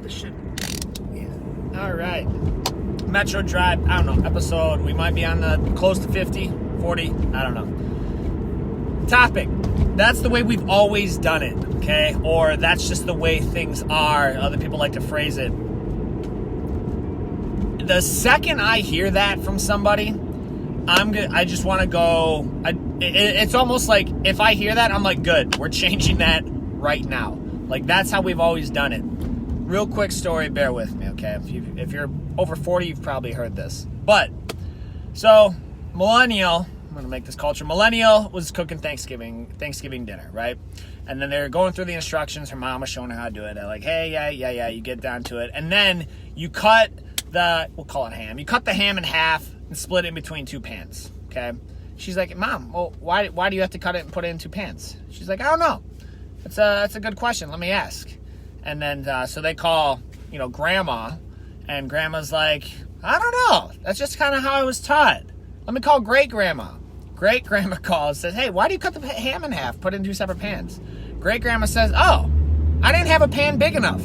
this shit. Yeah. All right. Metro Drive, I don't know, episode. We might be on the close to 50, 40, I don't know. Topic. That's the way we've always done it, okay? Or that's just the way things are. Other people like to phrase it. The second I hear that from somebody, I just want to go. It's almost like if I hear that, I'm like, good. We're changing that right now. Like, that's how we've always done it. Real quick story. Bear with me, okay? If you're over 40, you've probably heard this. But so millennial. I'm going to make this culture. Millennial was cooking Thanksgiving dinner, right? And then they're going through the instructions. Her mom was showing her how to do it. They're like, hey, yeah, you get down to it. And then you cut we'll call it ham. You cut the ham in half and split it in between two pans, okay? She's like, Mom, well, why do you have to cut it and put it in two pans? She's like, I don't know. That's a good question. Let me ask. And then, so they call, Grandma. And Grandma's like, I don't know. That's just kind of how I was taught. Let me call Great-Grandma. Great-Grandma calls, says, hey, why do you cut the ham in half, put it in two separate pans? Great-Grandma says, oh, I didn't have a pan big enough.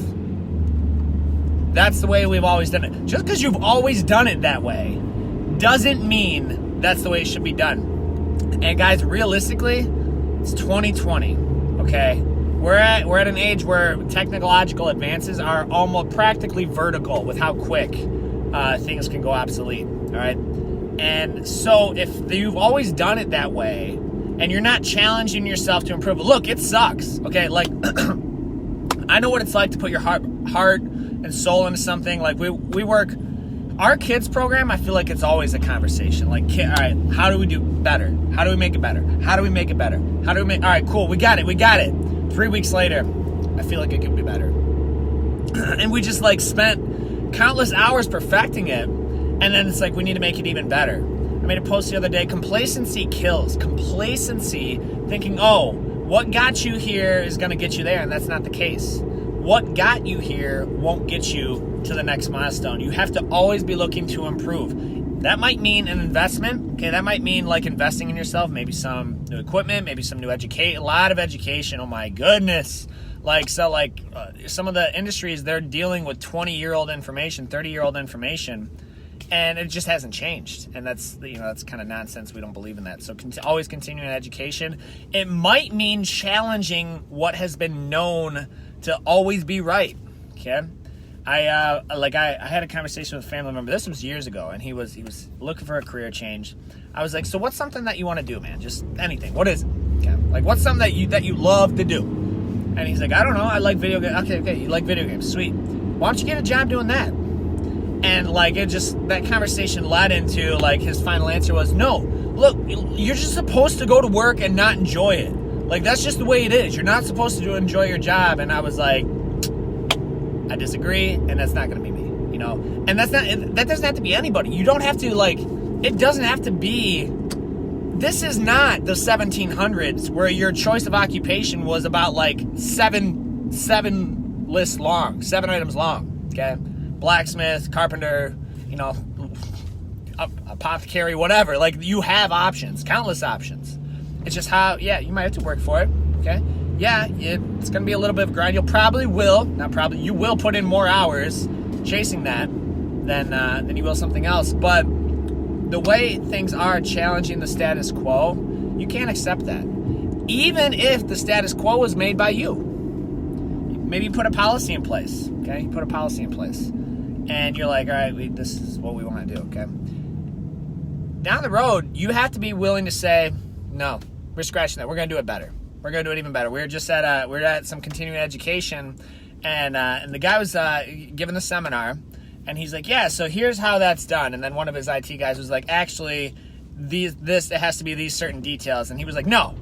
That's the way we've always done it. Just because you've always done it that way doesn't mean that's the way it should be done. And guys, realistically, it's 2020, okay? We're at an age where technological advances are almost practically vertical with how quick things can go obsolete, all right? And so if you've always done it that way and you're not challenging yourself to improve, look, it sucks, okay? Like, I know what it's like to put your heart and soul into something. Like, we work, our kids program, I feel like it's always a conversation. Like, all right, how do we do better? How do we make it better? How do we make it better? All right, cool, we got it. 3 weeks later, I feel like it could be better. And we just spent countless hours perfecting it. And then it's like, we need to make it even better. I made a post the other day, complacency kills. Complacency, thinking, oh, what got you here is going to get you there, and that's not the case. What got you here won't get you to the next milestone. You have to always be looking to improve. That might mean an investment. Okay, that might mean investing in yourself, maybe some new equipment, maybe some new education, a lot of education. Oh my goodness. Some of the industries, they're dealing with 20-year-old information, 30-year-old information. And it just hasn't changed, and that's kind of nonsense. We don't believe in that. So always continuing education. It might mean challenging what has been known to always be right. Okay, I had a conversation with a family member. This was years ago, and he was looking for a career change. I was like, so what's something that you want to do, man? Just anything. What is it? Okay, what's something that you love to do? And he's like, I don't know. I like video games. Okay, you like video games. Sweet. Why don't you get a job doing that? And that conversation led into his final answer was, no, look, you're just supposed to go to work and not enjoy it. That's just the way it is. You're not supposed to enjoy your job. And I was like, I disagree, and that's not going to be me, And that doesn't have to be anybody. You don't have to it doesn't have to be. This is not the 1700s where your choice of occupation was about seven items long. Okay. Blacksmith, carpenter, apothecary, whatever. You have options, countless options. It's just you might have to work for it, okay? Yeah, it's going to be a little bit of a grind. You will put in more hours chasing that than you will something else. But the way things are challenging the status quo, you can't accept that. Even if the status quo was made by you. Maybe you put a policy in place, okay? You put a policy in place. And you're like, all right, this is what we want to do, okay? Down the road, you have to be willing to say, no, we're scratching that. We're going to do it better. We're going to do it even better. We're at some continuing education, and the guy was giving the seminar, and he's like, yeah, so here's how that's done. And then one of his IT guys was like, actually, it has to be these certain details. And he was like, no,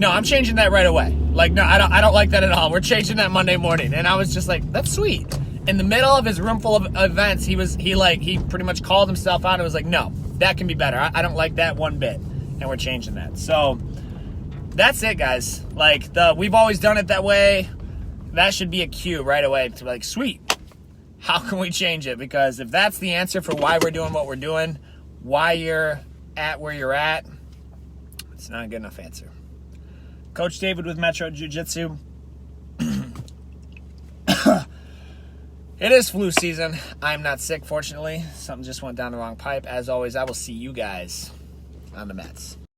I'm changing that right away. No, I don't like that at all. We're changing that Monday morning. And I was just like, that's sweet. In the middle of his room full of events, he pretty much called himself out and was like, no, that can be better. I don't like that one bit, and we're changing that. So that's it, guys. We've always done it that way. That should be a cue right away to sweet. How can we change it? Because if that's the answer for why we're doing what we're doing, why you're at where you're at, it's not a good enough answer. Coach David with Metro Jiu-Jitsu. It is flu season. I'm not sick, fortunately. Something just went down the wrong pipe. As always, I will see you guys on the Mets.